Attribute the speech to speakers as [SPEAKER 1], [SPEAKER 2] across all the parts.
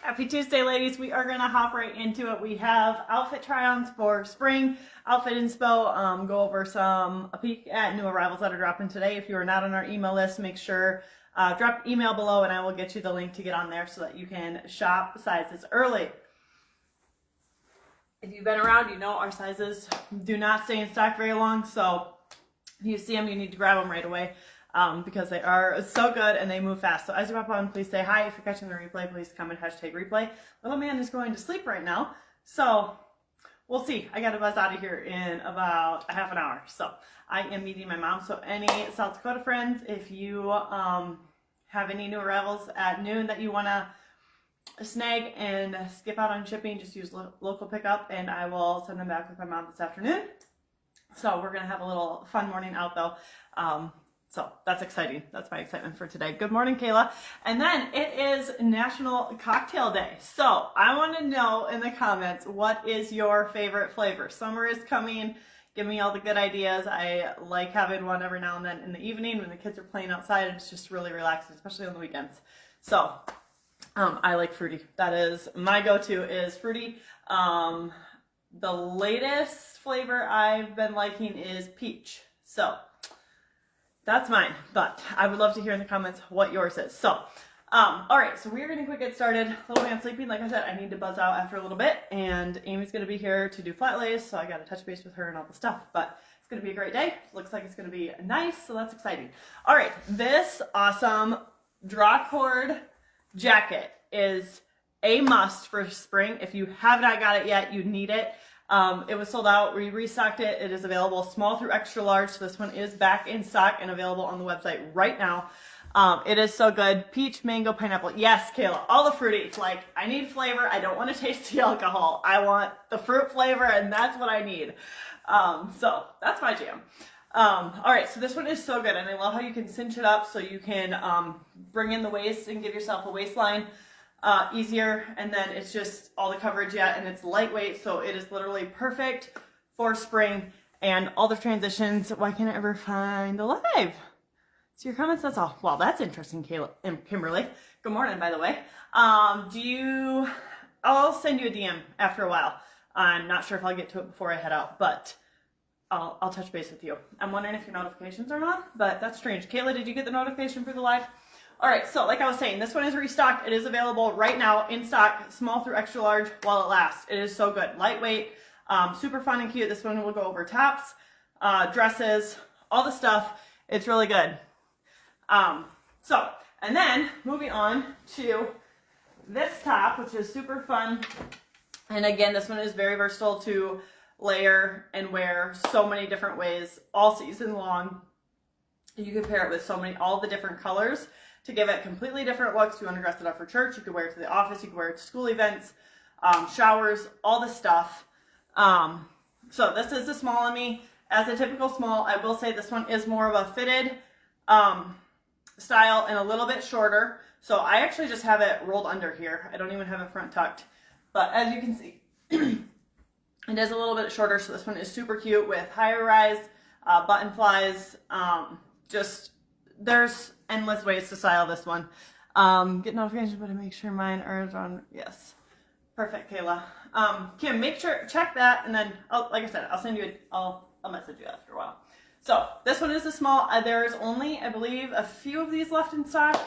[SPEAKER 1] Happy Tuesday, ladies. We are going to hop right into it. We have outfit try-ons for spring, outfit inspo, go over a peek at new arrivals that are dropping today. If you are not on our email list, make sure drop email below and I will get you the link to get on there so that you can shop sizes early. If you've been around, you know our sizes do not stay in stock very long, so if you see them, you need to grab them right away. Because they are so good and they move fast. So as you pop on, please say hi. If you're catching the replay, please comment #replay. Little man is going to sleep right now, so we'll see. I got to buzz out of here in about a half an hour. So I am meeting my mom. So any South Dakota friends, if you have any new arrivals at noon that you want to snag and skip out on shipping, just use local pickup and I will send them back with my mom this afternoon. So we're going to have a little fun morning out though. So that's exciting. That's my excitement for today. Good morning, Kayla. And then it is National Cocktail Day. So I want to know in the comments, what is your favorite flavor? Summer is coming. Give me all the good ideas. I like having one every now and then in the evening when the kids are playing outside. It's just really relaxing, especially on the weekends. So I like fruity. That is my go-to is fruity. The latest flavor I've been liking is peach. So that's mine, but I would love to hear in the comments what yours is. So, all right, so we're gonna get started. Little man sleeping, like I said, I need to buzz out after a little bit, and Amy's gonna be here to do flat lays, so I gotta touch base with her and all the stuff, but it's gonna be a great day. Looks like it's gonna be nice, so that's exciting. All right, this awesome draw cord jacket is a must for spring. If you have not got it yet, you need it. It was sold out. We restocked it. It is available small through extra large. So this one is back in stock and available on the website right now. It is so good. Peach, mango, pineapple. Yes, Kayla, all the fruity. Like, I need flavor. I don't want to taste the alcohol. I want the fruit flavor and that's what I need. So that's my jam. All right, so this one is so good and I love how you can cinch it up so you can, bring in the waist and give yourself a waistline. Easier, and then it's just all the coverage yet, and it's lightweight, so it is literally perfect for spring and all the transitions. Why can't I ever find the live? So your comments, that's all. Well, that's interesting, Kayla and Kimberly. Good morning, by the way. I'll send you a DM after a while. I'm not sure if I'll get to it before I head out, but I'll touch base with you. I'm wondering if your notifications are on, but that's strange. Kayla, did you get the notification for the live? All right, so like I was saying, this one is restocked. It is available right now in stock, small through extra large while it lasts. It is so good. Lightweight, super fun and cute. This one will go over tops, dresses, all the stuff. It's really good. And then moving on to this top, which is super fun. And again, this one is very versatile to layer and wear so many different ways all season long. You can pair it with all the different colors to give it completely different looks. If you want to dress it up for church, you could wear it to the office, you could wear it to school events, showers, all the stuff. So this is the small on me. As a typical small, I will say this one is more of a fitted style and a little bit shorter. So I actually just have it rolled under here. I don't even have it front tucked. But as you can see, it is a little bit shorter. So this one is super cute with higher rise, button flies, there's endless ways to style this one. Get notifications, but I make sure mine are on. Yes. Perfect, Kayla. Kim, make sure, check that. And then, like I said, I'll send you, I'll message you after a while. So this one is a small, there's only, I believe, a few of these left in stock.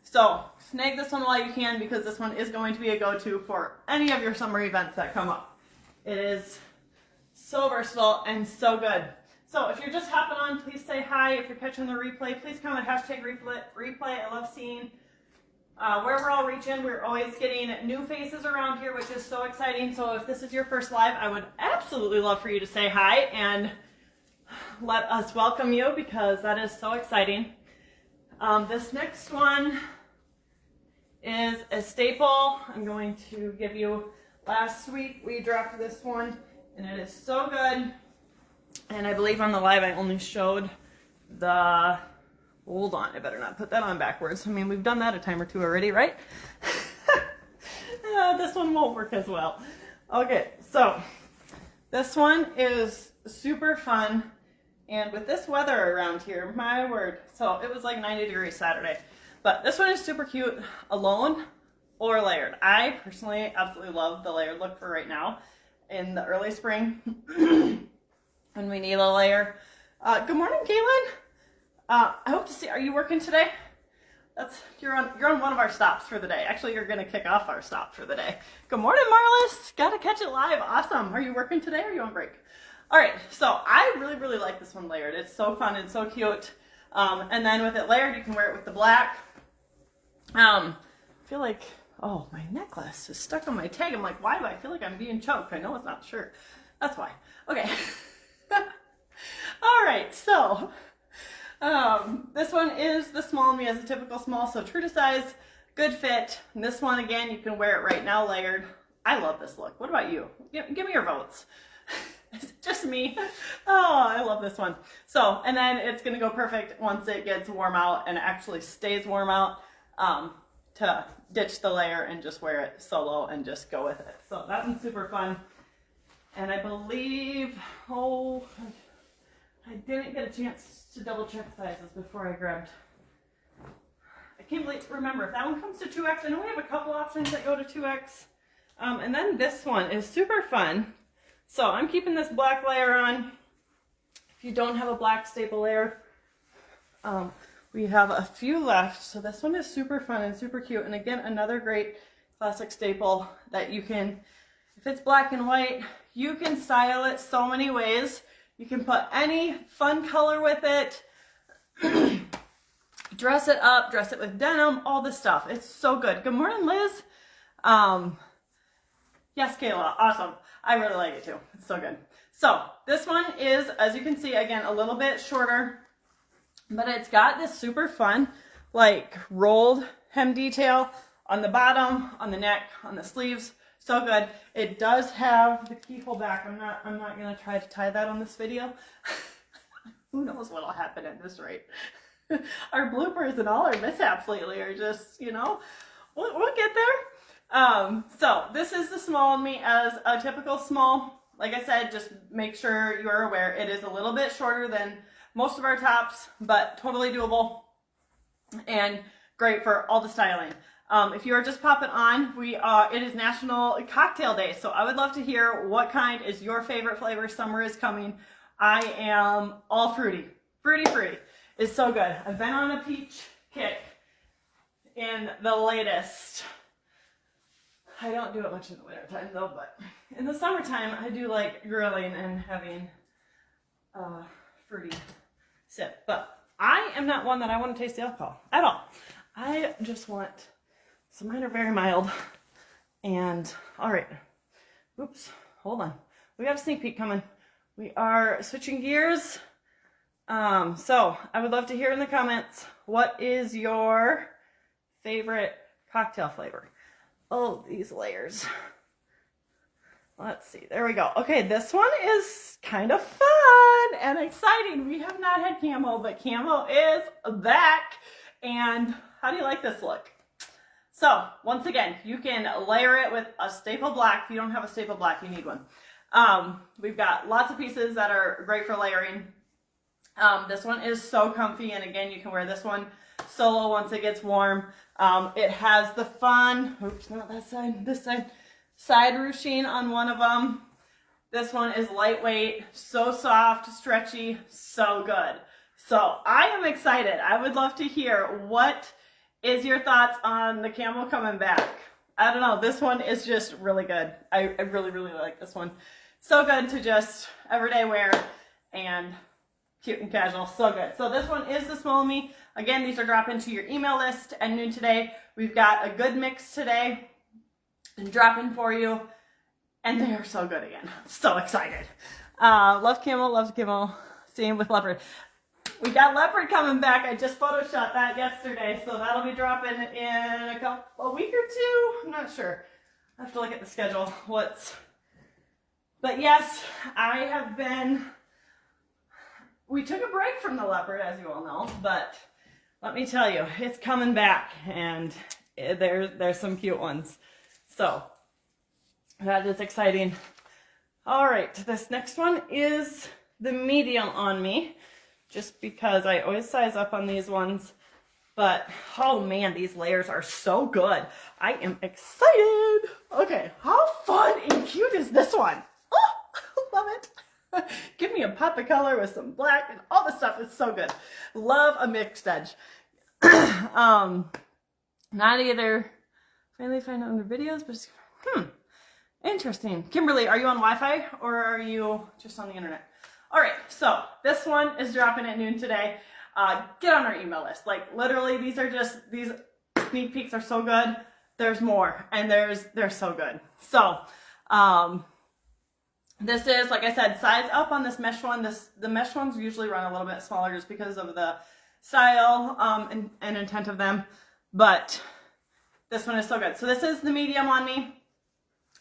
[SPEAKER 1] So snag this one while you can, because this one is going to be a go-to for any of your summer events that come up. It is so versatile and so good. So if you're just hopping on, please say hi. If you're catching the replay, please comment #replay. I love seeing where we're all reaching. We're always getting new faces around here, which is so exciting. So if this is your first live, I would absolutely love for you to say hi and let us welcome you, because that is so exciting. This next one is a staple. I'm going to give you, last week we dropped this one and it is so good. And I believe on the live I only showed the, hold on, I better not put that on backwards. I mean, we've done that a time or two already, right? This one won't work as well. Okay, so this one is super fun. And with this weather around here, my word. So it was like 90 degrees Saturday. But this one is super cute alone or layered. I personally absolutely love the layered look for right now in the early spring when we need a layer. Good morning, Caitlin. I hope to see, are you working today? You're on one of our stops for the day. Actually, you're gonna kick off our stop for the day. Good morning, Marlis. Gotta catch it live. Awesome. Are you working today or are you on break? All right, so I really like this one layered. It's so fun and so cute. And then with it layered, you can wear it with the black. I feel like, oh, my necklace is stuck on my tag. I'm like, why do I feel like I'm being choked? I know it's not sure. That's why. Okay. All right, so this one is the small me as a typical small, so true to size, good fit. And this one, again, you can wear it right now layered. I love this look. What about you? Give me your votes. It's just me. Oh, I love this one. So, and then it's going to go perfect once it gets warm out and actually stays warm out, to ditch the layer and just wear it solo and just go with it. So that one's super fun. And I believe, oh, I didn't get a chance to double check sizes before I grabbed. I can't remember if that one comes to 2X. I know we have a couple options that go to 2X. And then this one is super fun. So I'm keeping this black layer on. If you don't have a black staple layer, we have a few left. So this one is super fun and super cute. And again, another great classic staple that you can, if it's black and white, you can style it so many ways. You can put any fun color with it, dress it up, dress it with denim, all this stuff. It's so good. Good morning, Liz. Yes, Kayla, awesome. I really like it too. It's so good. So this one is, as you can see, again, a little bit shorter, but it's got this super fun, like rolled hem detail on the bottom, on the neck, on the sleeves. So good. It does have the keyhole back. I'm not gonna try to tie that on this video. Who knows what'll happen at this rate. Our bloopers and all our mishaps lately are just, you know, we'll get there. So this is the small me as a typical small. Like I said, just make sure you're aware it is a little bit shorter than most of our tops, but totally doable and great for all the styling. If you are just popping on, it is National Cocktail Day, so I would love to hear what kind is your favorite flavor. Summer is coming. I am all fruity. Fruity is so good. I've been on a peach kick in the latest. I don't do it much in the winter time though, but in the summertime I do like grilling and having fruity sip. But I am not one that I want to taste the alcohol at all. I just want, so mine are very mild. And all right, oops, hold on. We got a sneak peek coming. We are switching gears. So I would love to hear in the comments, what is your favorite cocktail flavor? Oh, these layers. Let's see, there we go. Okay, this one is kind of fun and exciting. We have not had camo, but camo is back. And how do you like this look? So once again, you can layer it with a staple black. If you don't have a staple black, you need one. We've got lots of pieces that are great for layering. This one is so comfy, and again, you can wear this one solo once it gets warm. It has the fun, oops, not that side, this side ruching on one of them. This one is lightweight, so soft, stretchy, so good. So I am excited. I would love to hear, what is your thoughts on the camo coming back? I don't know, this one is just really good. I really like this one. So good to just everyday wear and cute and casual, so good. So this one is the small me. Again, these are dropping to your email list at noon today. We've got a good mix today and dropping for you, and they are so good again. So excited. Love camo, love camo. Same with leopard. We got leopard coming back. I just photoshopped that yesterday, so that'll be dropping in a week or two. I'm not sure. I have to look at the schedule. But yes, I have been. We took a break from the leopard, as you all know, but let me tell you, it's coming back, and there's some cute ones. So that is exciting. All right, this next one is the medium on me, just because I always size up on these ones. But, oh man, these layers are so good. I am excited. Okay, how fun and cute is this one? Oh, I love it. Give me a pop of color with some black and all the stuff. It's so good. Love a mixed edge. Not either. Finally find out in the videos, but interesting. Kimberly, are you on Wi-Fi or are you just on the internet? All right, so this one is dropping at noon today. Get on our email list. Like literally, these sneak peeks are so good. There's more, and they're so good. So, this is, like I said, size up on this mesh one. The mesh ones usually run a little bit smaller just because of the style and intent of them. But this one is so good. So this is the medium on me.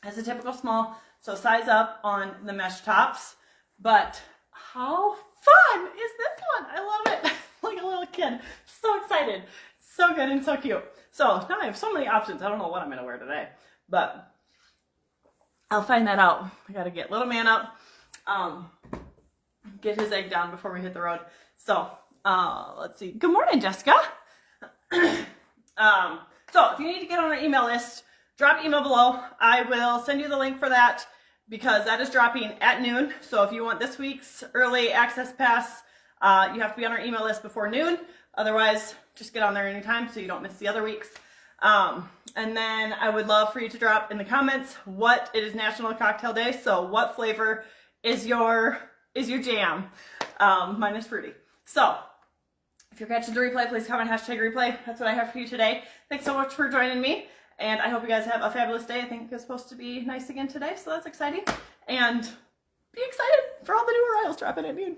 [SPEAKER 1] It's a typical small. So size up on the mesh tops. But how fun is this one? I love it. Like a little kid. So excited. So good and so cute. So now I have so many options. I don't know what I'm going to wear today. But I'll find that out. I got to get little man up. Get his egg down before we hit the road. So let's see. Good morning, Jessica. So if you need to get on our email list, drop email below. I will send you the link for that because that is dropping at noon. So if you want this week's early access pass, you have to be on our email list before noon. Otherwise, just get on there anytime so you don't miss the other weeks. And then I would love for you to drop in the comments what it is National Cocktail Day. So what flavor is your jam? Mine is fruity. So if you're catching the replay, please comment #replay. That's what I have for you today. Thanks so much for joining me. And I hope you guys have a fabulous day. I think it's supposed to be nice again today, so that's exciting. And be excited for all the new arrivals dropping at noon.